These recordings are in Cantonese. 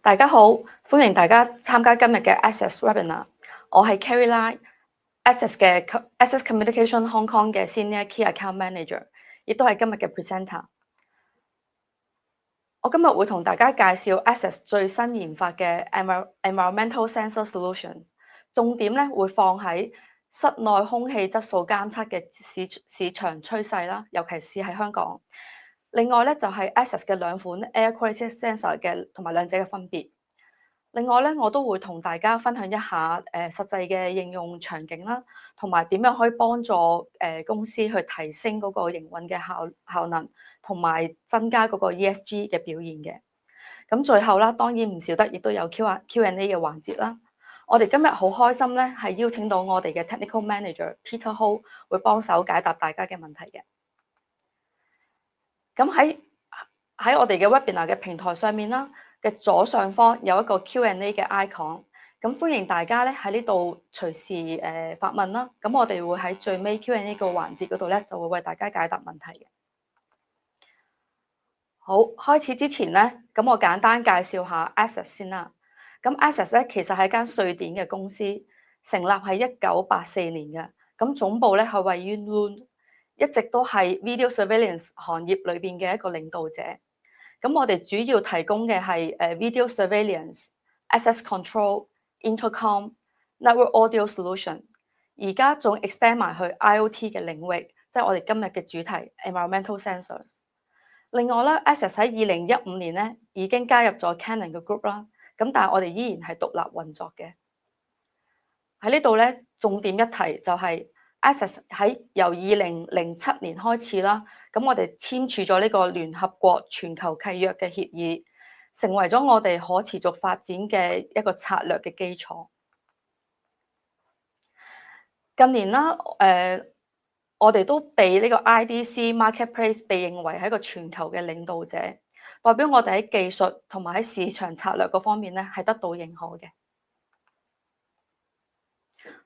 大家好，歡迎大家參加今日嘅 Access Webinar。我係 Carrie Lai，Access 嘅 Access Communication Hong Kong 嘅 Senior Key Account Manager，亦都係今日嘅 Presenter。我今日會同大家介紹 Access 最新研發嘅 Environmental Sensor Solution，重點咧會放喺室內空氣質素監測嘅市場趨勢啦，尤其是喺香港。另外咧就係 Access 嘅兩款 Air Quality Sensor 嘅同埋兩者嘅分別。另外咧，我都會同大家分享一下實際嘅應用場景啦，同埋點樣可以幫助公司去提升嗰個營運嘅效能，同埋增加嗰個 ESG 嘅表現嘅。咁最後啦，當然唔少得，亦都有 Q&A 嘅環節啦。我哋今日好開心咧，係邀請到我哋嘅 Technical Manager Peter Ho 會幫手解答大家嘅問題嘅。咁喺我哋嘅 Webinar 嘅平台上面啦嘅左上方有一個 Q&A 嘅 icon， 咁歡迎大家咧喺呢度隨時發問啦。咁我哋會喺最尾 Q&A 個環節嗰度咧就會為大家解答問題嘅。好，開始之前咧，咁我簡單介紹下 Access 先啦。咁 Access 咧其實係間瑞典嘅公司，成立喺1984年嘅。咁總部咧係位於 Lund， 一直都係 Video Surveillance 行業裏邊嘅一個領導者。咁我哋主要提供嘅係Video Surveillance、Access Control、Intercom、Network Audio Solution。而家仲 extend 埋去 IoT 嘅領域，即係我哋今日嘅主題 Environmental Sensors。另外咧 ，Access 喺2015年咧已經加入咗 Canon 嘅 group 啦。咁但係我哋依然係獨立運作嘅。喺呢度咧，重點一提就係 Access 喺由2007年開始啦。咁我哋簽署咗呢個聯合國全球契約嘅協議，成為咗我哋可持續發展嘅一個策略嘅基礎。近年啦，我哋都被呢個 IDC Marketplace 被認為係一個全球嘅領導者，代表我哋喺技術同埋喺市場策略嗰方面咧係得到認可嘅。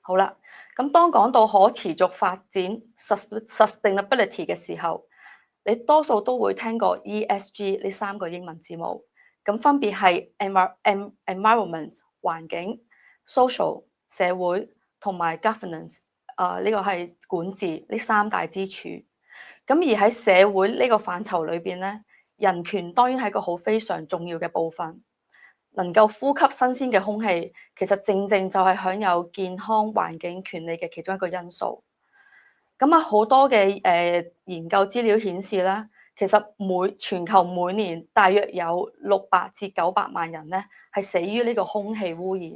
好啦，咁當講到可持續發展 sustainability 嘅時候，你多數都會聽過 ESG 呢三個英文字母，咁分別係 environment 環境、social 社會同埋 governance。呢個係管治呢三大支柱。咁而喺社會呢個範疇裏邊咧，人權當然係個好非常重要嘅部分。能夠呼吸新鮮嘅空氣，其實正正就係享有健康環境權利嘅其中一個因素。咁啊，好多嘅研究資料顯示啦，其實全球每年大約有600至900萬人咧係死於呢個空氣污染，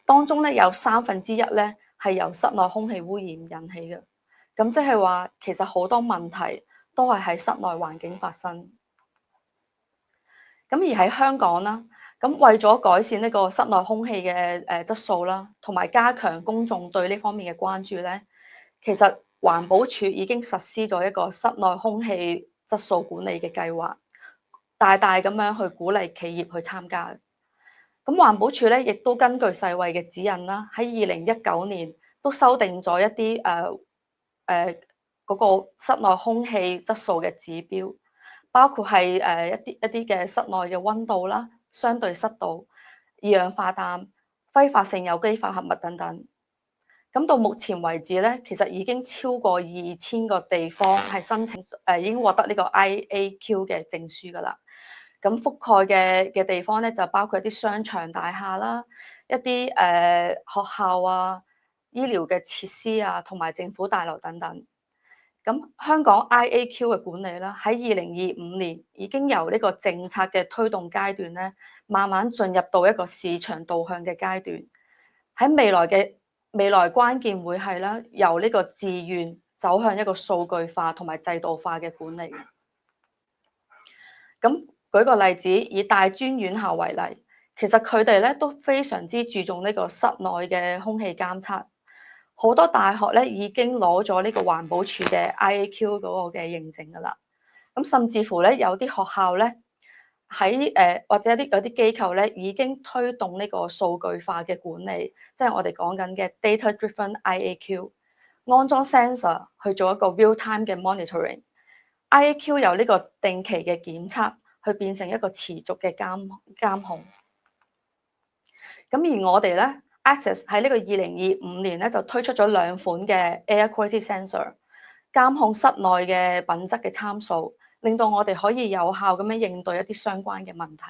當中咧有1/3咧係由室內空氣污染引起嘅。咁即係話，其實好多問題都係喺室內環境發生。咁而喺香港啦，咁為咗改善呢個室內空氣嘅質素啦，同埋加強公眾對呢方面嘅關注咧，其實環保署已經實施咗一個室內空氣質素管理嘅計劃，大大咁樣去鼓勵企業去參加。咁環保署咧亦都根據世衛嘅指引啦，喺2019年都修訂咗一啲嗰個室內空氣質素嘅指標，包括係一啲嘅室內嘅溫度啦、相對濕度、二氧化氮、揮發性有機化合物等等。咁到目前為止咧，其實已經超過2000個地方係申請已經獲得呢個 IAQ 嘅證書㗎啦。咁覆蓋嘅地方咧，就包括一啲商場大廈啦、一啲學校啊、醫療嘅設施啊，同埋政府大樓等等。咁香港 IAQ 嘅管理啦，喺2025年已經由呢個政策嘅推動階段咧，慢慢進入到一個市場導向嘅階段。喺未來關鍵會係啦，由呢個自願走向一個數據化同埋制度化嘅管理。咁舉個例子，以大專院校為例，其實佢哋咧都非常之注重呢個室內嘅空氣監測。好多大學咧已經攞咗呢個環保署嘅 IAQ 嗰個嘅認證㗎啦。咁甚至乎咧有啲學校咧喺或者有啲機構咧已經推動呢個數據化嘅管理，即係我哋講緊嘅 data-driven IAQ， 安裝 sensor 去做一個 real-time 嘅 monitoring。IAQ 由呢個定期嘅檢測去變成一個持續嘅監控。咁而我哋咧 Access 喺呢個2025年咧就推出咗兩款嘅 Air Quality Sensor，監控室內嘅品質嘅參數，令到我哋可以有效咁樣應對一啲相關嘅問題。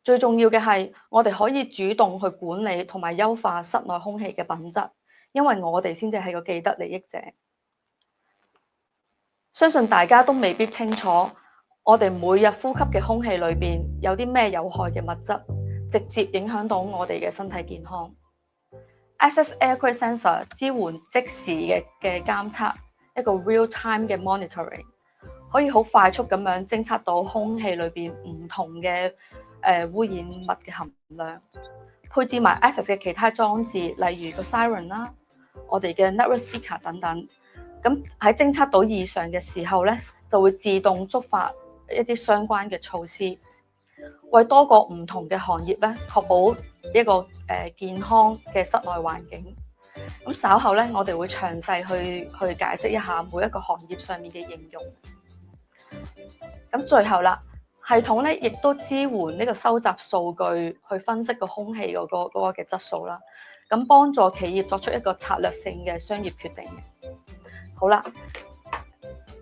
最重要嘅係，我哋可以主動去管理同埋優化室內空氣嘅品質，因為我哋先至係個既得利益者。相信大家都未必清楚，我哋每日呼吸嘅空氣裏邊有啲咩有害嘅物質，直接影響到我哋嘅身體健康。Access Air Quality Sensor 支援即時嘅監測，一個 real time 嘅 monitoring， 可以好快速咁樣偵測到空氣裏邊唔同嘅污染物嘅含量。配置埋 Access 嘅其他裝置，例如個 siren 啦，我哋嘅 network speaker 等等。咁喺偵測到異常嘅時候咧，就會自動觸發一啲相關嘅措施，為多個唔同嘅行業咧確保一個健康嘅室內環境。咁稍後咧，我哋會詳細去解釋一下每一個行業上面嘅應用。咁最後啦，系統咧亦都支援呢個收集數據去分析個空氣嗰個嘅質素啦，咁幫助企業作出一個策略性嘅商業決定。好啦，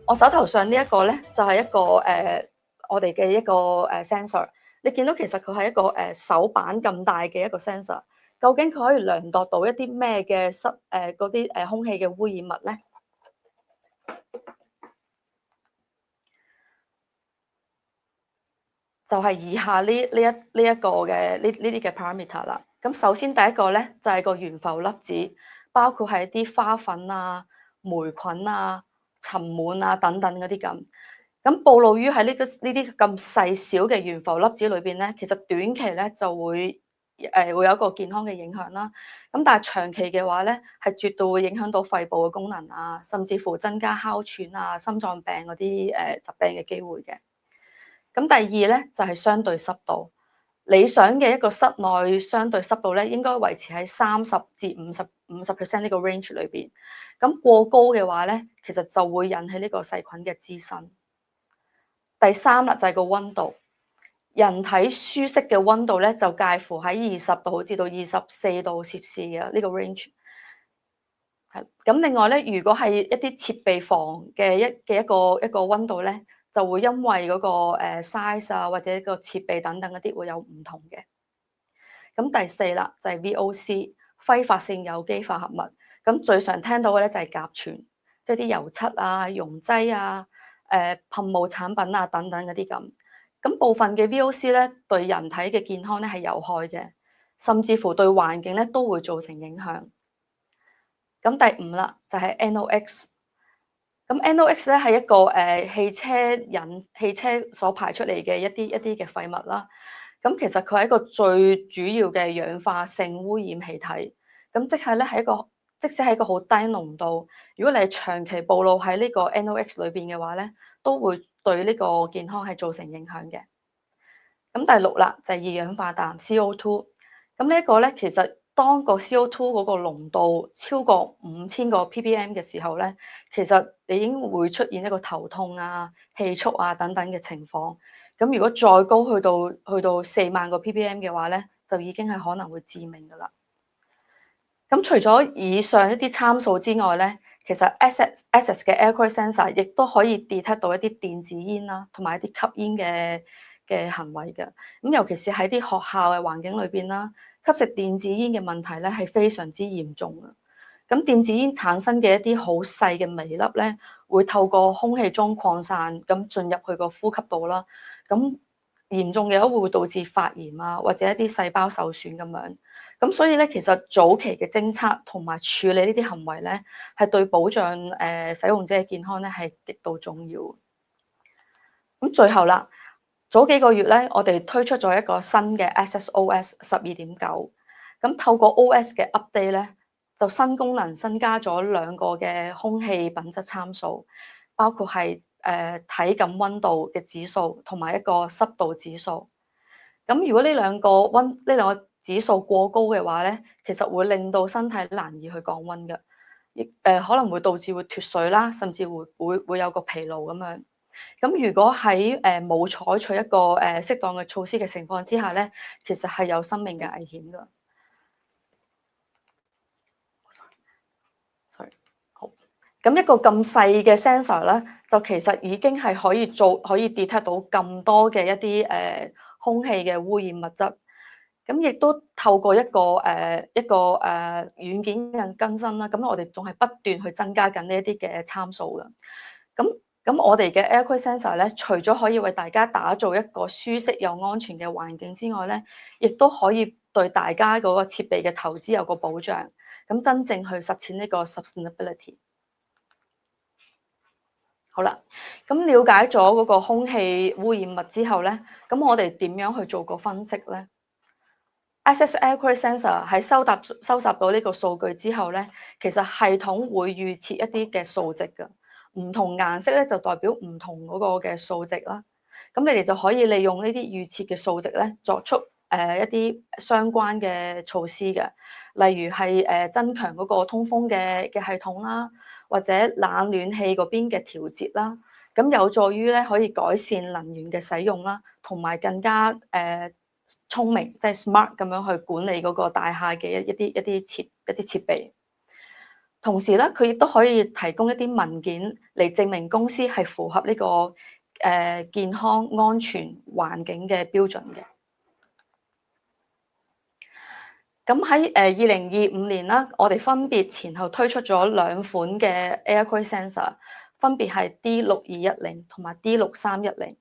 我手頭上呢一個咧就係一個我哋嘅一個sensor。你見到其實佢係一個手板咁大嘅一個 sensor， 究竟佢可以量度到一啲咩嘅嗰啲空氣嘅污染物咧？就係以下呢一個嘅呢啲嘅 parameter 啦。咁首先第一個咧就係個懸浮粒子，包括係啲花粉啊、霉菌啊、塵蟎啊等等嗰啲咁。咁暴露於喺呢啲咁細小嘅懸浮粒子裏邊咧，其實短期咧就會會有一個健康嘅影響啦。咁但係長期嘅話咧，係絕對會影響到肺部嘅功能啊，甚至乎增加哮喘啊、心臟病嗰啲疾病嘅機會嘅。咁第二咧就係相對濕度，理想嘅一個室內相對濕度咧應該維持喺30至50% 呢個 range 裏邊。咁過高嘅話咧，其實就會引起呢個細菌嘅滋生。第三啦就係個溫度，人體舒適嘅溫度咧就介乎喺20度至到24度攝氏嘅呢個 range。係咁，另外咧，如果係一啲設備房嘅一個溫度咧，就會因為嗰個size 啊或者個設備等等嗰啲會有唔同嘅。咁第四啦就係 VOC 揮發性有機化合物，咁最常聽到嘅咧就係甲醛，即係啲油漆啊、溶劑啊、噴霧產品啊等等嗰啲咁。咁部分嘅 VOC 咧對人體嘅健康咧係有害嘅，甚至乎對環境咧都會造成影響。咁第五啦就係 NOx。咁 NOx 咧係一個汽車所排出嚟嘅一啲嘅廢物啦。咁其實佢係一個最主要嘅氧化性污染氣體。咁即係咧即使係一個好低濃度，如果你係長期暴露喺呢個 NOx 裏邊嘅話咧，都會對呢個健康係造成影響嘅。咁第六啦就係二氧化氮 CO2。咁呢一個咧其實當個 CO2 嗰個濃度超過5000個 ppm 嘅時候咧，其實你已經會出現一個頭痛啊、氣促啊等等嘅情況。咁如果再高去到4萬個 ppm 嘅話咧，就已經係可能會致命噶啦。咁除咗以上一啲參數之外咧，其實 Access 嘅 Air Quality Sensor 亦都可以 detect 到一啲電子煙啦，同埋一啲吸煙嘅行為嘅。咁尤其是喺啲學校嘅環境裏邊啦，吸食電子煙嘅問題咧係非常之嚴重嘅。咁電子煙產生嘅一啲好細嘅微粒咧，會透過空氣中擴散，咁進入去個呼吸道啦。咁嚴重嘅話會導致發炎啊，或者一啲細胞受損咁樣。咁所以咧，其實早期嘅偵測同埋處理呢啲行為咧，係對保障使用者嘅健康咧係極度重要。咁最後啦，早幾個月咧，我哋推出咗一個新嘅 Access OS 12.9。咁透過 OS 嘅 update 咧，就新功能新加咗2個嘅空氣品質參數，包括係體感溫度嘅指數同埋一個濕度指數。咁如果呢兩個指數過高嘅話咧，其實會令到身體難以去降溫嘅，亦可能會導致會脫水啦，甚至會有個疲勞咁樣。咁如果喺冇採取一個適當嘅措施嘅情況之下咧，其實係有生命嘅危險㗎。好，咁一個咁細嘅 sensor 咧，就其實已經係可以 detect 到咁多嘅一啲空氣嘅污染物質。咁亦都透過一個軟件嘅更新啦，咁我哋仲係不斷去增加緊呢一啲嘅參數㗎。咁我哋嘅 Airquake Sensor 咧，除咗可以為大家打造一個舒適又安全嘅環境之外咧，亦都可以對大家嗰個設備嘅投資有個保障，咁真正去實踐呢個 sustainability。好啦，咁了解咗嗰個空氣污染物之後咧，咁我哋點樣去做個分析咧？Access Airquake Sensor 喺收集到呢個數據之後咧，其實系統會預設一啲嘅數值㗎，唔同顏色咧就代表唔同嗰個嘅數值啦。咁你哋就可以利用呢啲預設嘅數值咧，作出一啲相關嘅措施嘅，例如係增強嗰個通風嘅系統啦，或者冷暖氣嗰邊嘅調節啦，咁有助於咧可以改善能源嘅使用啦，同埋更加聰明，即係 smart 咁樣去管理嗰個大廈嘅一啲設備。同時咧，佢亦都可以提供一啲文件嚟證明公司係符合呢個健康安全環境嘅標準嘅。咁喺2025年啦，我哋分別前後推出咗兩款嘅 Airquake Sensor，分別係 D6210同埋 D6310。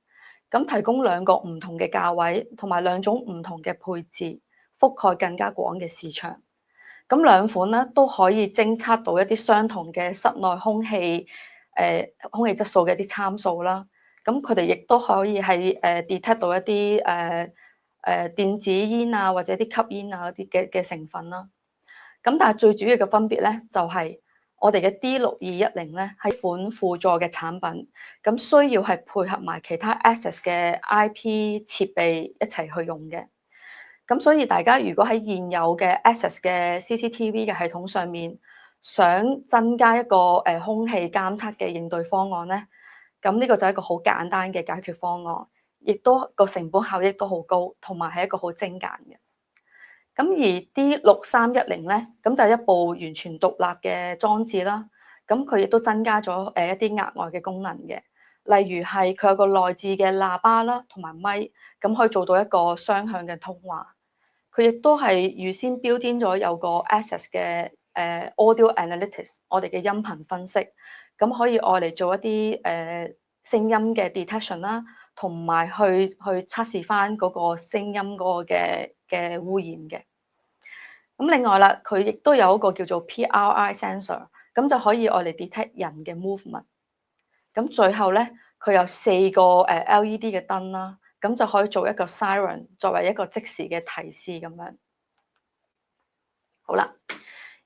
咁提供兩個唔同嘅價位，同埋兩種唔同嘅配置，覆蓋更加廣嘅市場。咁兩款咧都可以偵測到一啲相同嘅室內空氣質素嘅一啲參數啦。咁佢哋亦都可以係detect 到一啲電子煙啊，或者啲吸煙啊啲嘅成分啦。咁但係最主要嘅分別咧，就係我哋嘅 D6210咧係款輔助嘅產品，咁需要係配合埋其他 Access 嘅 IP 設備一齊去用嘅。咁所以大家如果喺現有嘅 Access 嘅 CCTV 嘅系統上面，想增加一個空氣監測嘅應對方案咧，咁呢個就係一個好簡單嘅解決方案，亦都個成本效益都好高，同埋係一個好精簡嘅。咁而 D6310咧，咁就係一部完全獨立嘅裝置啦。咁佢亦都增加咗一啲額外嘅功能嘅，例如係佢有個內置嘅喇叭啦，同埋咪，咁可以做到一個雙向嘅通話。佢亦都係預先標籤咗有個 Access 嘅Audio Analytics，我哋嘅音頻分析，咁可以愛嚟做一啲聲音嘅 detection 啦，同埋去測試翻嗰個聲音嗰個嘅污染嘅。咁另外啦，佢亦都有一個叫做 PRI sensor，咁就可以愛嚟 detect 人嘅 movement。咁最後咧，佢有4個LED 嘅燈啦，咁就可以做一個 siren 作為一個即時嘅提示咁樣。好啦，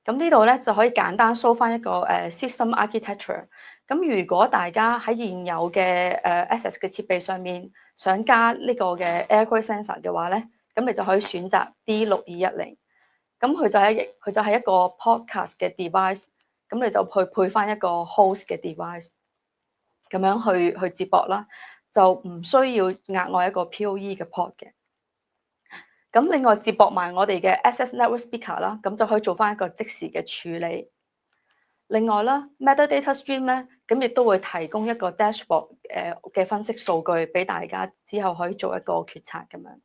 咁呢度咧就可以簡單 show 翻一個system architecture。咁如果大家喺現有嘅Access 嘅設備上面想加呢個嘅 Airquake sensor 嘅話咧，咁你就可以選擇 D6210。咁佢就係一個 podcast 嘅 device，咁你就去配翻一個 host 嘅 device，咁樣去接駁啦，就唔需要額外一個 PoE 嘅 port 嘅。咁另外接駁埋我哋嘅 Access Network Speaker 啦，咁就可以做翻一個即時嘅處理。另外啦 ，Metadata Stream 咧，咁亦都會提供一個 dashboard 嘅分析數據俾大家，之後可以做一個決策咁樣。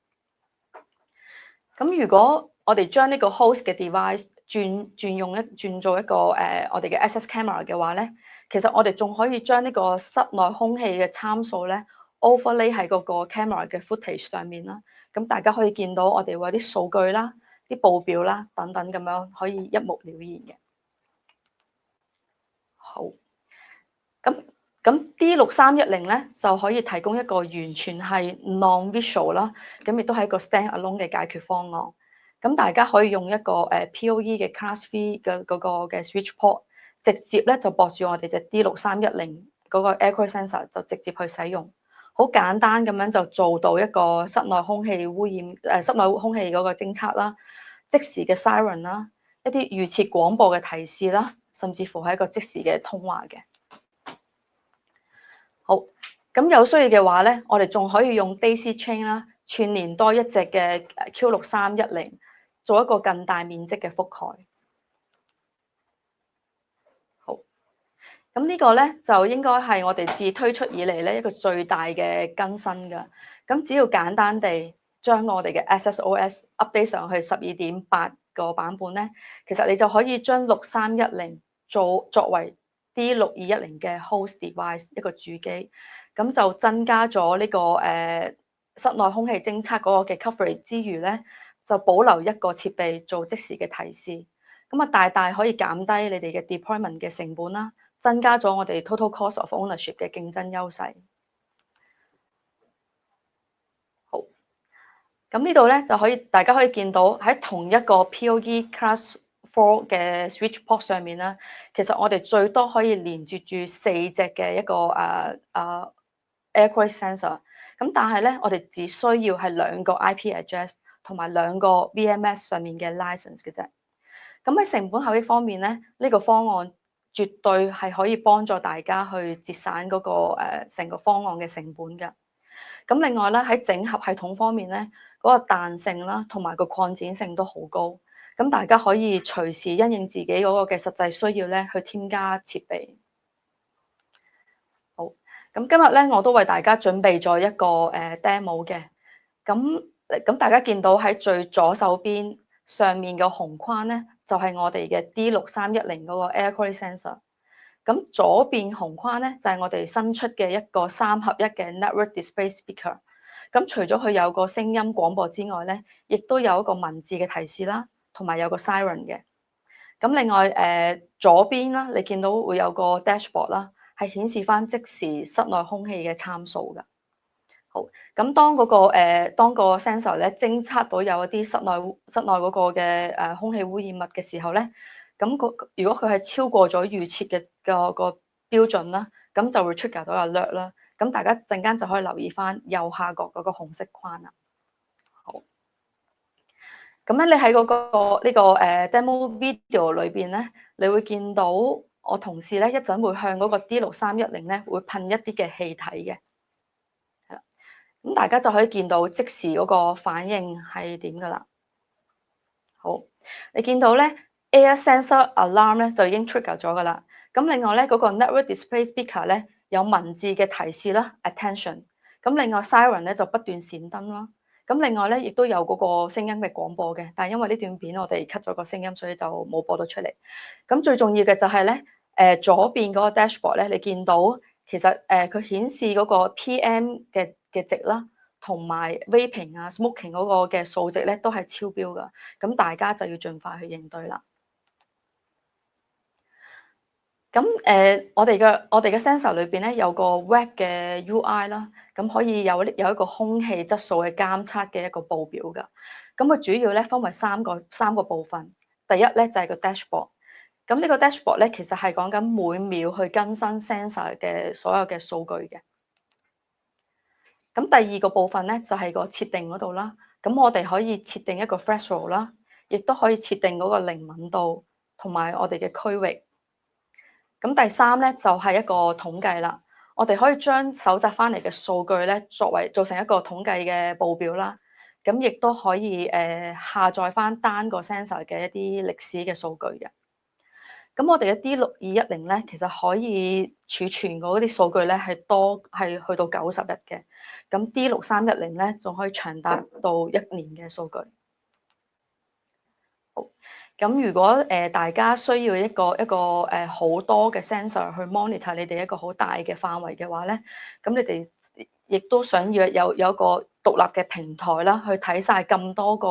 咁如果我哋將呢個 host 嘅 device 轉做一個我哋嘅 access camera 嘅話咧，其實我哋仲可以將呢個室內空氣嘅參數咧 overlay 喺嗰個 camera 嘅 footage 上面啦。咁大家可以見到我哋會有啲數據啦、啲報表啦等等咁樣，可以一目了然嘅。好，咁 D6310咧就可以提供一個完全係 non-visual 啦，咁亦都係一個 stand-alone 嘅解決方案。咁大家可以用一個PoE 嘅 Class V 嘅嗰個嘅 switch port，直接咧就駁住我哋隻 D6310嗰個 Airquake sensor，就直接去使用，好簡單咁樣就做到一個室內空氣污染室內空氣嗰個偵測啦，即時嘅 siren 啦，一啲預設廣播嘅提示啦，甚至乎係一個即時嘅通話嘅。好，咁有需要嘅話咧，我哋仲可以用 Daisy Chain 啦，串連多一隻嘅 Q6310，做一個更大面積嘅覆蓋。好，咁呢個咧就應該係我哋自推出以嚟咧一個最大嘅更新㗎。咁只要簡單地將我哋嘅 SSOS update 上去12.8個版本咧，其實你就可以將6310作為 D6210嘅 host device 一個主機，咁就增加咗呢、室內空氣偵測嗰個嘅 coverage 之餘咧，就保留一個設備做即時嘅提示，咁啊大大可以減低你哋嘅 deployment 嘅成本啦，增加咗我哋 total cost of ownership 嘅競爭優勢。好，咁呢度咧就可以大家可以見到喺同一個 PoE Class 4嘅 switch port 上面啦，其實我哋最多可以連接住4隻嘅一個air quality sensor。咁但係咧，我哋只需要係2個 IP address 同埋2個 VMS 上面嘅 license 嘅啫。咁喺成本效益方面咧，呢個方案絕對係可以幫助大家去節省嗰個成個方案嘅成本㗎。咁另外咧，喺整合系統方面咧，嗰個彈性啦同埋個擴展性都好高。咁大家可以隨時因應自己嗰個嘅實際需要咧，去添加設備。好，咁今日咧我都為大家準備咗一個demo 嘅。咁大家見到喺最左手邊上面嘅紅框咧，就係我哋嘅 D6310嗰個 air quality sensor。咁左邊紅框咧就係我哋新出嘅一個3合1嘅 network display speaker。咁除咗佢有個聲音廣播之外咧，亦都有一個文字嘅提示啦，同埋有個 siren 嘅。咁另外左邊啦，你見到會有個 dashboard 啦，係顯示翻即時室內空氣嘅參數㗎。好，咁當個 sensor 咧偵測到有一啲室內嗰個嘅空氣污染物嘅時候咧，咁如果佢係超過咗預設嘅個標準啦，咁就會 trigger 到 alert 啦。咁大家陣間就可以留意翻右下角嗰個紅色框啦。好，咁咧你喺嗰個呢個demo video 裏邊咧，你會見到我同事咧一陣會向嗰個 D6310咧會噴一啲嘅氣體嘅。咁大家就可以見到即時嗰個反應係點噶啦。好，你見到咧 Air Sensor Alarm 咧就已經 trigger 咗噶啦。咁另外咧嗰個 Network Display Speaker 咧有文字嘅提示啦 ，Attention。咁另外 Siren 咧就不斷閃燈啦。咁另外咧亦都有嗰個聲音嘅廣播嘅，但係因為呢段片我哋 cut 咗個聲音，所以就冇播到出嚟。咁最重要嘅就係咧，左邊嗰個 dashboard 咧，你見到其實佢顯示嗰個 PM 嘅值啦，同埋 vaping 啊、smoking 嗰個嘅數值咧都係超標㗎，咁大家就要盡快去應對啦。咁我哋嘅 sensor 裏邊咧有個 web 嘅 UI 啦，咁可以有一個空氣質素嘅監測嘅一個報表㗎。咁佢主要咧分為三個部分。第一咧就係個 dashboard。咁呢個 dashboard 咧其實係講緊每秒去更新 sensor 嘅所有嘅數據嘅。咁第二個部分咧就係個設定嗰度啦。咁我哋可以設定一個 threshold 啦，亦都可以設定嗰個靈敏度同埋我哋嘅區域。咁第三咧就係一個統計啦。我哋可以將搜集翻嚟嘅數據咧做成一個統計嘅報表啦。咁亦都可以下載翻單個 sensor 嘅一啲歷史嘅數據嘅。咁我哋嘅 D6210咧，其實可以儲存嗰啲數據咧係去到90日嘅。咁 D6310咧，仲可以長達到1年嘅數據。好，咁如果大家需要一個好多嘅 sensor 去 monitor 你哋一個好大嘅範圍嘅話咧，咁你哋亦都想要有一個獨立嘅平台啦，去睇晒咁多個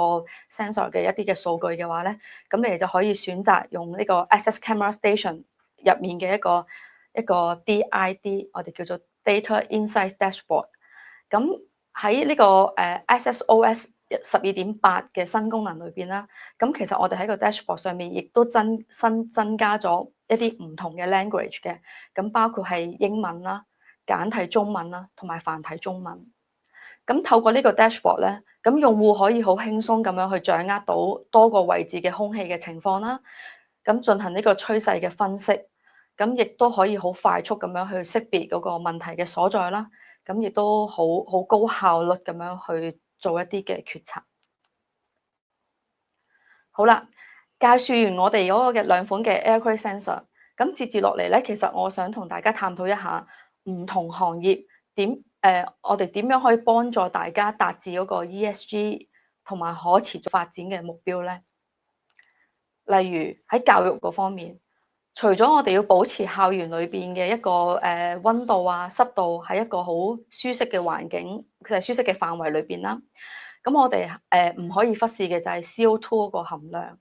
sensor 嘅一啲嘅數據嘅話咧，咁你哋就可以選擇用呢個 Access Camera Station 入面嘅一個 DID， 我哋叫做 Data Insight Dashboard。咁喺呢個SSOS 12.8嘅新功能裏邊啦，咁其實我哋喺個 dashboard 上面亦都增加咗一啲唔同嘅 language 嘅，咁包括係英文啦、簡體中文啦，同埋繁體中文。咁透過呢個 dashboard 咧，咁用戶可以好輕鬆咁樣去掌握到多個位置嘅空氣嘅情況啦，咁進行呢個趨勢嘅分析，咁亦都可以好快速咁樣去識別嗰個問題嘅所在啦。咁亦都好高效率咁樣去做一啲嘅決策。好啦，介紹完我哋嗰個嘅兩款嘅 air quality sensor，咁接住落嚟咧，其實我想同大家探討一下唔同行業我哋點樣可以幫助大家達至嗰個 ESG 同埋可持續發展嘅目標咧？例如喺教育嗰方面，除咗我哋要保持校園裏邊嘅一個溫度啊、濕度喺一個好舒適嘅環境，佢係舒適嘅範圍裏邊啦。咁我哋唔可以忽視嘅就係 CO2 嗰個含量。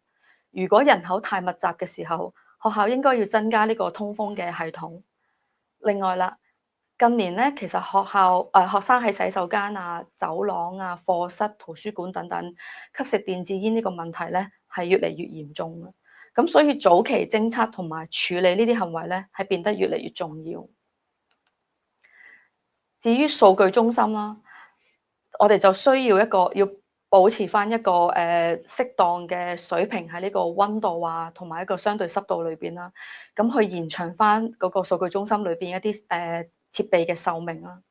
如果人口太密集嘅時候，學校應該要增加呢個通風嘅系統。另外啦，近年咧其實學生喺洗手間啊、走廊啊、課室、圖書館等等吸食電子煙呢個問題咧係越嚟越嚴重嘅。咁所以早期偵測同埋處理呢啲行為咧係變得越嚟越重要。至於數據中心啦，我哋就需要保持翻一個適當嘅水平喺呢個溫度啊，同埋一個相對濕度裏邊啦。咁去延長翻嗰個數據中心裏邊一啲設備嘅壽命啦。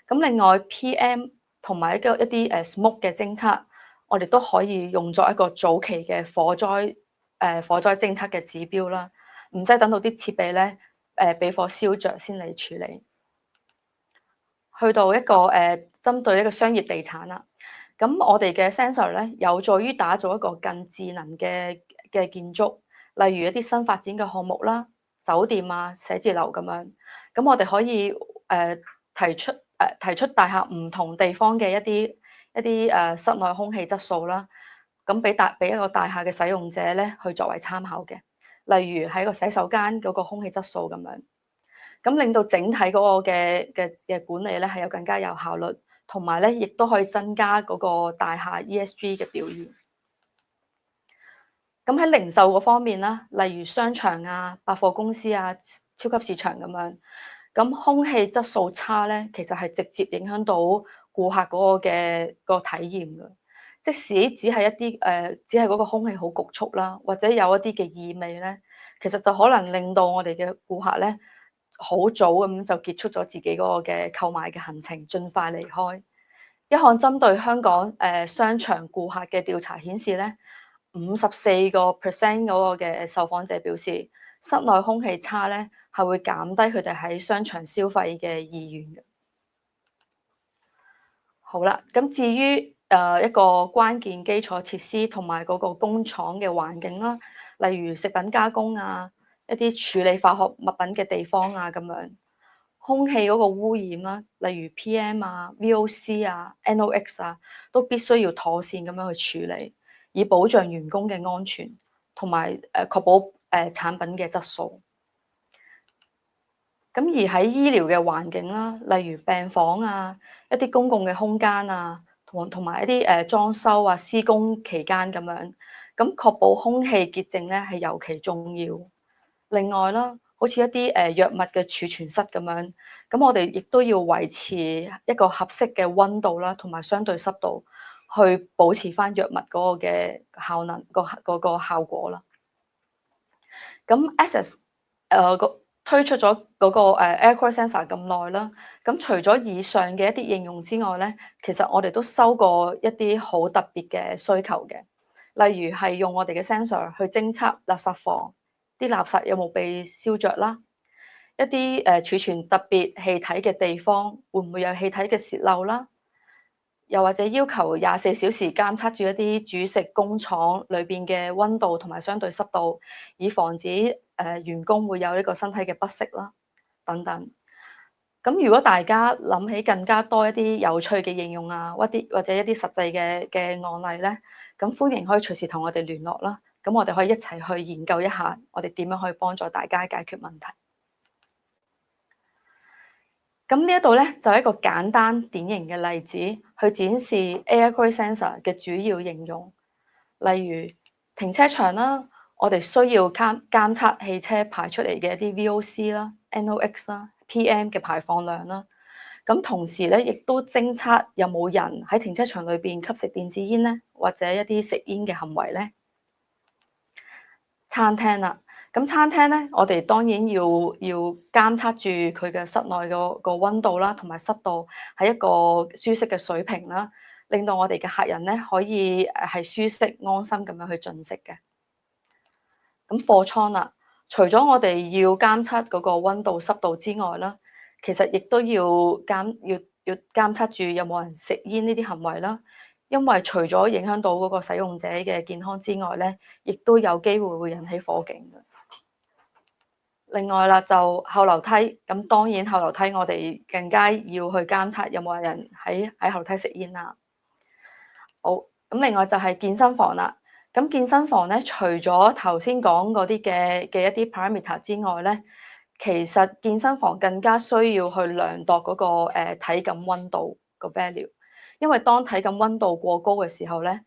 咁另外 PM 同埋一啲smoke 嘅偵測，我哋都可以用作一個早期嘅火災偵測嘅指標啦。唔使等到啲設備咧俾火燒着先嚟處理。去到一個針對一個商業地產啦，咁我哋嘅 sensor 咧有助於打造一個更智能嘅建築，例如一啲新發展嘅項目啦、酒店啊、寫字樓咁樣。咁我哋可以提出大廈唔同地方嘅一啲室內空氣質素啦，咁俾一個大廈嘅使用者咧去作為參考嘅。例如喺個洗手間嗰個空氣質素咁樣。咁令到整體嗰個嘅管理咧係有更加有效率，同埋咧亦都可以增加嗰個大廈 ESG 嘅表現。咁喺零售嗰方面啦，例如商場啊、百貨公司啊、超級市場咁樣，咁空氣質素差咧，其實係直接影響到顧客嗰個體驗嘅。即使只係只係嗰個空氣好局促啦，或者有一啲嘅異味咧，其實就可能令到我哋嘅顧客咧，好早咁就結束咗自己嗰個嘅購買嘅行程，盡快離開。一項針對香港商場顧客嘅調查顯示咧，54% 嗰個嘅受訪者表示，室內空氣差咧係會減低佢哋喺商場消費嘅意願嘅。好啦，咁至於一個關鍵基礎設施同埋嗰個工廠嘅環境啦，例如食品加工啊，一啲處理化學物品嘅地方啊，咁樣空氣嗰個污染啦，例如 PM 啊、VOC 啊、NOx 啊，都必須要妥善咁樣去處理，以保障員工嘅安全，同埋確保產品嘅質素。咁而喺醫療嘅環境啦，例如病房啊、一啲公共嘅空間啊，同埋一啲裝修啊、施工期間咁樣，咁確保空氣潔淨咧係尤其重要。另外啦，好似一啲藥物嘅儲存室咁樣，咁我哋亦都要維持一個合適嘅溫度啦，同埋相對濕度，去保持翻藥物嗰個嘅效能嗰個效果啦。咁 Access 推出咗嗰個air quality sensor 咁耐啦，咁除咗以上嘅一啲應用之外咧，其實我哋都收過一啲好特別嘅需求嘅，例如係用我哋嘅 sensor 去偵測垃圾房啲垃圾有冇被燒着啦，一啲儲存特別氣體嘅地方會唔會有氣體嘅洩漏啦，又或者要求24小時監測住一啲煮食工廠裏邊嘅溫度同埋相對濕度，以防止員工會有呢個身體嘅不適啦，等等。咁如果大家諗起更加多一啲有趣嘅應用啊，或者一啲實際嘅案例咧，咁歡迎可以隨時同我哋聯絡啦。咁我哋可以一齊去研究一下，我哋點樣可以幫助大家解決問題。咁呢一度咧就係一個簡單典型嘅例子，去展示 air quality sensor 嘅主要應用。例如停車場啦，我哋需要監測汽車排出嚟嘅一啲 VOC 啦、NOx 啦、PM 嘅排放量啦。咁同時咧，亦都偵測有冇人喺停車場裏邊吸食電子煙咧，或者一啲食煙嘅行為咧。餐廳啦，咁餐廳咧，我哋當然要監測住佢嘅室內個溫度啦，同埋濕度係一個舒適嘅水平啦，令到我哋嘅客人咧可以係舒適安心咁樣去進食嘅。咁貨倉啦，除咗我哋要監測嗰個溫度濕度之外啦，其實亦都要監測住有冇人食煙呢啲行為啦。因為除咗影響到嗰個使用者嘅健康之外咧，亦都有機會會引起火警嘅。另外啦，就後樓梯，咁當然後樓梯我哋更加要去監測有冇人喺後樓梯食煙啦。好，咁另外就係健身房啦。咁健身房咧，除咗頭先講嗰啲嘅一啲 parameter 之外咧，其實健身房更加需要去量度嗰個體感溫度個 value，因為當體感溫度過高嘅時候咧，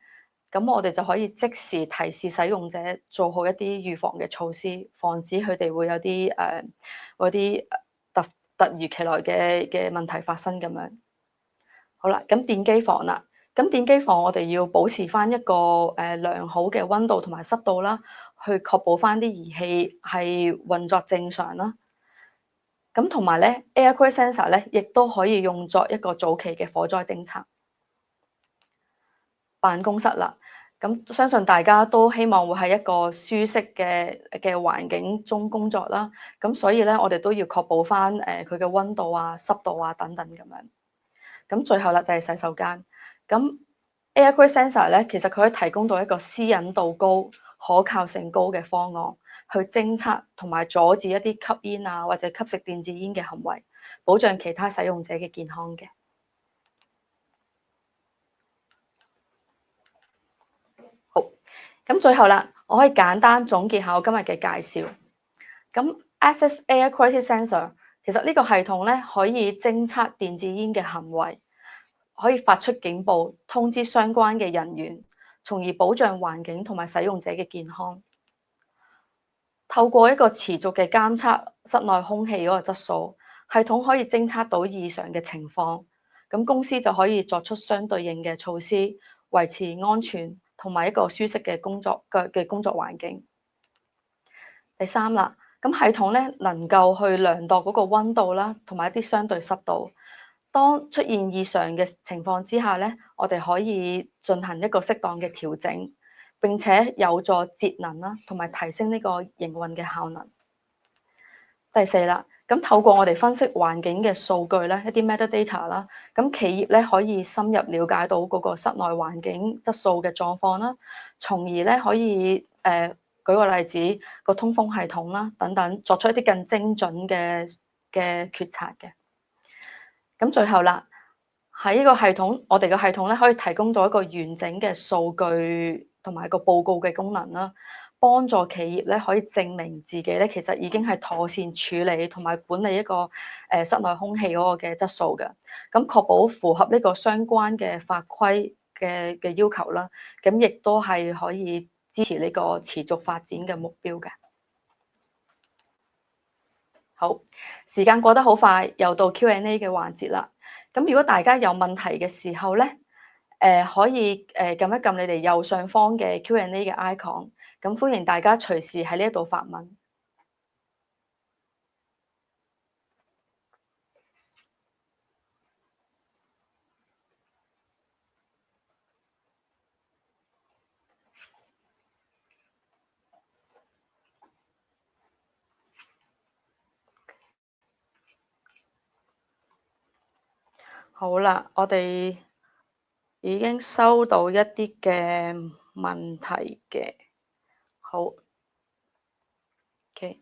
咁我哋就可以即時提示使用者做好一啲預防嘅措施，防止佢哋會有啲嗰啲突如其來嘅問題發生咁樣。好啦，咁電機房啦，咁電機房我哋要保持翻一個良好嘅溫度同埋濕度啦，去確保翻啲儀器係運作正常啦。咁同埋咧，air quality sensor 咧，亦都可以用作一個早期嘅火災偵測。辦公室啦，咁相信大家都希望會喺一個舒適嘅環境中工作啦。咁所以咧，我哋都要確保翻佢嘅溫度啊、濕度啊等等咁樣。咁最後啦，就係洗手間。咁 air quality sensor 咧，其實佢可以提供到一個私隱度高、可靠性高嘅方案，去偵測同埋阻止一啲吸煙啊或者吸食電子煙嘅行為，保障其他使用者嘅健康嘅。好，咁最後啦，我可以簡單總結下我今日嘅介紹。咁 Access Air Quality Sensor 其實呢個系統咧，可以偵測電子煙嘅行為，可以發出警報通知相關嘅人員，從而保障環境同埋使用者嘅健康。透過一個持續嘅監測室內空氣嗰個質素，系統可以偵測到異常嘅情況，咁公司就可以作出相對應嘅措施，維持安全同埋一個舒適嘅工作環境。第三啦，咁系統咧能夠去量度嗰個溫度啦，同埋一啲相對濕度。當出現異常嘅情況之下咧，我哋可以進行一個適當嘅調整，並且有助節能啦，同埋提升呢個營運嘅效能。第四啦，咁透過我哋分析環境嘅數據咧，一啲 metadata 啦，咁企業咧可以深入了解到嗰個室內環境質素嘅狀況啦，從而咧可以舉個例子，個通風系統啦等等，作出一啲更精準嘅決策嘅。咁最後啦，喺呢個系統，我哋嘅系統咧可以提供到一個完整嘅數據同埋一個報告嘅功能啦，幫助企業咧可以證明自己咧其實已經係妥善處理同埋管理一個室內空氣嗰個嘅質素嘅，咁確保符合呢個相關嘅法規嘅要求啦，咁亦都係可以支持呢個持續發展嘅目標嘅。好，時間過得好快，又到 Q&A 嘅環節啦。咁如果大家有問題嘅時候咧，可以撳一撳你哋右上方嘅 Q&A 嘅 icon，咁歡迎大家隨時喺呢一度發問。好啦，我哋已經收到一啲嘅問題嘅，好，OK，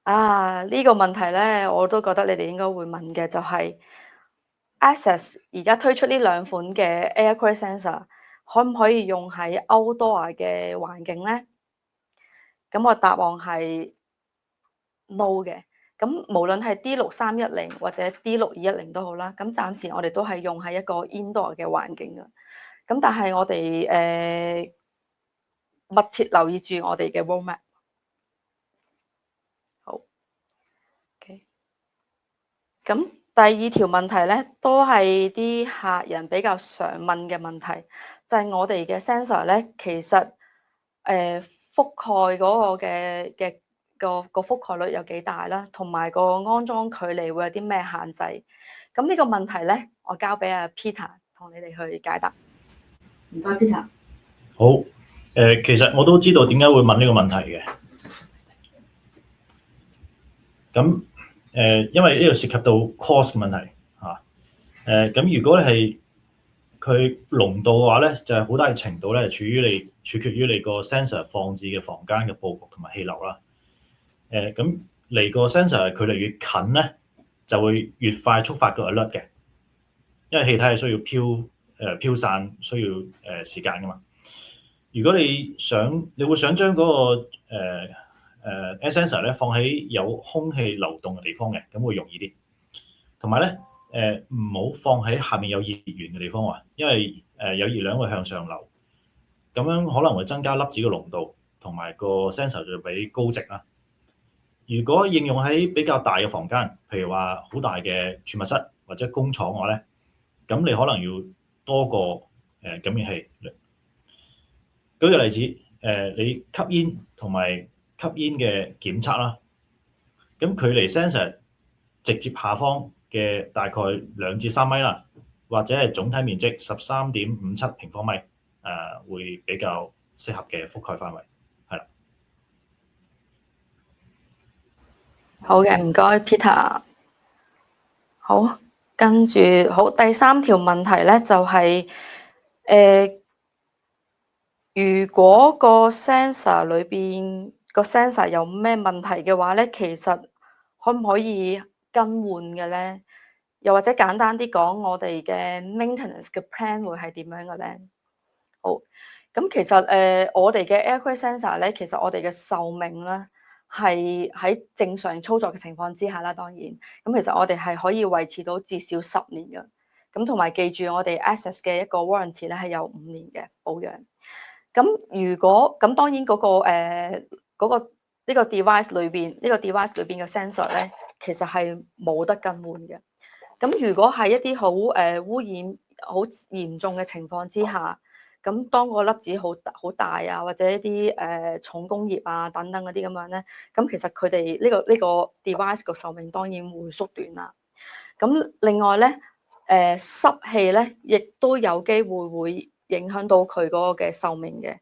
呢個問題咧，我都覺得你哋應該會問嘅就係 Access 而家推出呢兩款嘅 Air Quality Sensor，可唔可以用喺 outdoor 嘅環境咧？咁我答案係 no 嘅。咁無論係 D6310或者 D6210都好啦，咁暫時我哋都係用喺一個 indoor 嘅環境嘅。咁但係我哋密切留意住我哋嘅 roadmap。好，OK。咁第二條問題咧，都係啲客人比較常問嘅問題，就係我哋嘅 sensor 咧，其實覆蓋嗰個嘅個覆蓋率有幾大啦，同埋個安裝距離會有啲咩限制？咁呢個問題咧，我交俾阿 Peter 同你哋去解答。唔該，Peter。好，其實我都知道點解會問呢個問題嘅。咁因為呢度涉及到 cost 嘅問題嚇。咁如果係佢濃度嘅話咧，就係好大程度咧，取決於你個 sensor 放置嘅房間嘅佈局同埋氣流啦。咁離個 sensor 距離越近咧，就會越快觸發個 alert 嘅，因為氣體係需要飄散，需要時間噶嘛。如果你會想將嗰個air sensor 咧放喺有空氣流動嘅地方嘅，咁會容易啲。同埋咧，唔好放喺下面有熱源嘅地方喎，因為有熱量會向上流，咁樣可能會增加粒子嘅濃度，同埋個 sensor 就比高值啦。如果應用喺比較大嘅房間，譬如話好大嘅儲物室或者工廠嘅話咧，咁你可能要多個感應器。舉個例子，你吸煙同埋吸煙嘅檢測啦，咁距離 sensor 直接下方嘅大概2至3米啦，或者係總體面積13.57平方米，會比較適合嘅覆蓋範圍，係啦。好嘅，唔該 Peter。好，跟住好第3條問題咧，就係如果個 sensor 裏邊個 sensor 有咩問題嘅話咧，其實可唔可以更換嘅咧？又或者簡單啲講，我哋嘅 maintenance 嘅 plan 會係點樣嘅咧？好，咁其實我哋嘅 air quality sensor 咧，其實我哋嘅壽命咧係喺正常操作嘅情況之下啦，當然，咁其實我哋係可以維持到至少10年嘅。咁同埋記住，我哋 Access 嘅一個 warranty 咧係有5年嘅保養。咁如果咁當然嗰個呢個 device 裏邊嘅 sensor 咧，其實係冇得更換嘅。咁如果係一啲好污染好嚴重嘅情況之下，咁當個粒子好大啊，或者一啲重工業啊等等嗰啲咁樣咧，咁其實佢哋呢個 device 個壽命當然會縮短啦。咁另外咧，濕氣咧亦都有機會影響到佢嗰個嘅壽命嘅。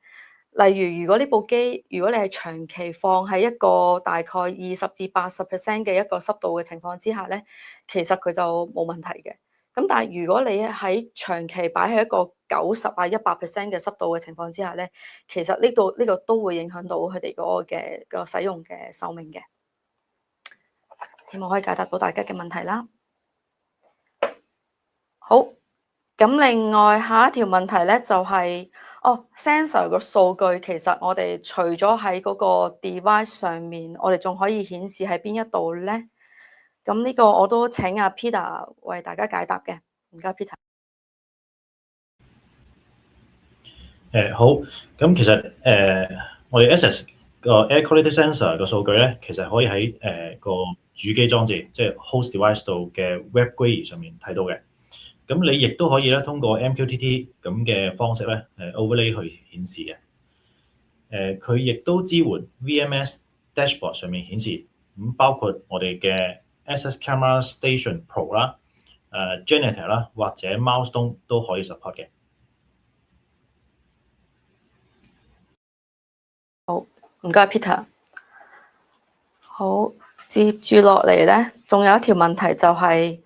例如，如果呢部機，如果你係長期放喺一個大概20至80% 嘅一個濕度嘅情況之下咧，其實佢就冇問題嘅。咁但係如果你喺長期擺喺一個90啊100% 嘅濕度嘅情況之下咧，其實呢個都會影響到佢哋嗰個使用嘅壽命嘅。希望可以解答到大家嘅問題啦。好，咁另外下一條問題咧就係sensor 個數據其實我哋除咗喺嗰個 device 上面，我哋仲可以顯示喺邊一度咧？咁呢個我都請阿 Peter 為大家解答嘅，唔該 Peter。好，咁其實我哋 Access 個 Air Quality Sensor 個數據咧，其實可以喺個主機裝置，即係 host device 度嘅 Web GUI 上面睇到嘅。咁你亦都可以咧通過 MQTT 咁嘅方式咧overlay 去顯示嘅。佢亦都支援 VMS Dashboard 上面顯示，咁包括我哋嘅 Access Camera Station Pro 啦、Janitor 啦或者 Milestone 都可以 support 嘅。好，唔該 Peter。好，接住落嚟咧，仲有一條問題就係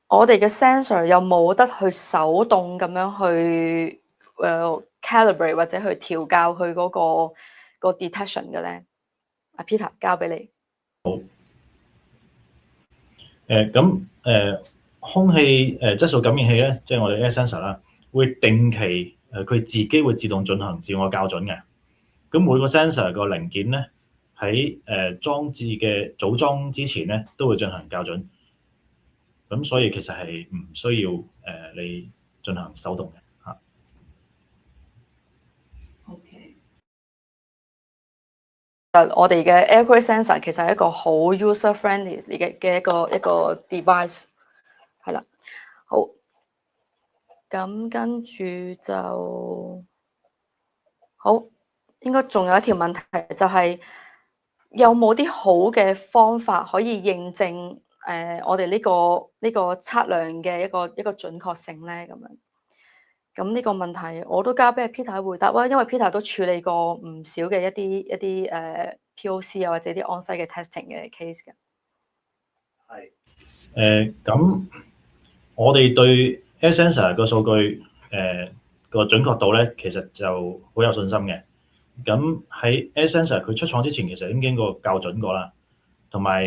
我哋嘅 sensor 有冇得去手動咁樣去calibrate 或者去調校佢嗰個 detection 嘅咧？阿 Peter 交俾你。好。空氣質素感應器咧，即係我哋 air sensor 啦，會定期佢自己會自動進行自我校準嘅。咁每個 sensor 個零件咧喺裝置嘅組裝之前咧都會進行校準。咁所以其實係唔需要你進行手動嘅嚇。OK。我哋嘅 air quality sensor 其實係一個好 user friendly 嘅一個 device， 係啦。好，咁跟住就好。應該仲有一條問題就係、有冇啲好嘅方法可以認證我哋呢個測量嘅一個準確性咧？咁樣，咁呢個問題我都交俾 Peter 回答啦，因為 Peter 都處理過唔少嘅一啲POC 啊或者啲 on-site 嘅 testing 嘅 case 嘅。係咁，我哋對 Air Sensor 個數據個準確度咧，其實就好有信心嘅。咁喺 Air Sensor 佢出廠之前，其實已經經過校準過啦，同埋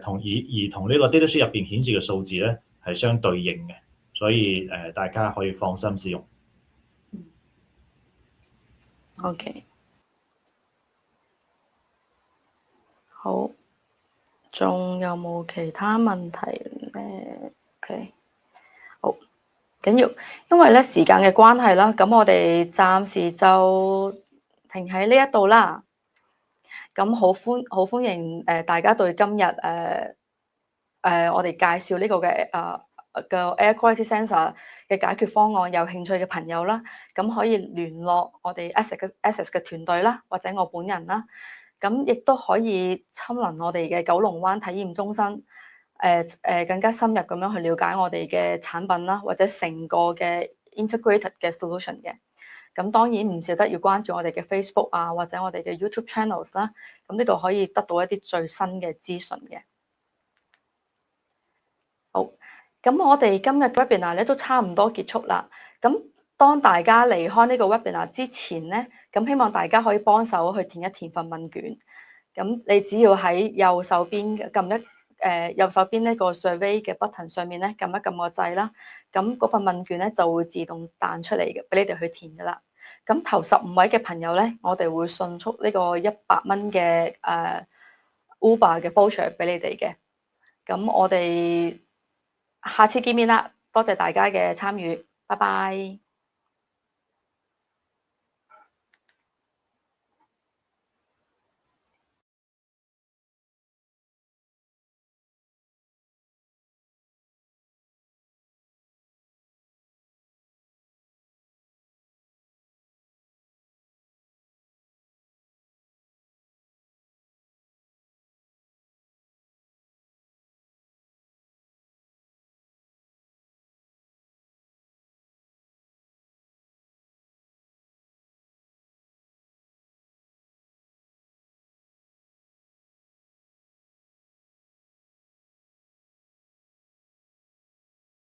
同呢個 datasheet 入邊顯示嘅數字咧係相對應嘅，所以大家可以放心使用。OK， 好，仲有冇其他問題咧 ？OK， 好，緊要，因為咧時間嘅關係啦，咁我哋暫時就停喺呢一度啦。咁好歡迎大家對今日我哋介紹呢個嘅Air Quality Sensor 嘅解決方案有興趣嘅朋友啦，咁可以聯絡我哋 Access 嘅團隊啦，或者我本人啦，咁亦都可以親臨我哋嘅九龍灣體驗中心，更加深入咁樣去了解我哋嘅產品啦，或者成個嘅 integrated 嘅 solution 嘅。咁當然唔少得要關注我哋嘅 Facebook 啊，或者我哋嘅 YouTube channels 啦。咁呢度可以得到一啲最新嘅資訊嘅。好，咁我哋今日 webinar 咧都差唔多結束啦。咁當大家離開呢個 webinar 之前咧，咁希望大家可以幫手去填一填份問卷。咁你只要喺右手邊右手邊呢個 survey 嘅 button 上面咧撳一撳個掣啦。咁嗰份問卷咧就會自動彈出嚟嘅，俾你哋去填噶啦。咁頭15位嘅朋友咧，我哋會迅速呢個100蚊嘅Uber 嘅 voucher 俾你哋嘅。咁我哋下次見面啦，多謝大家嘅參與，拜拜。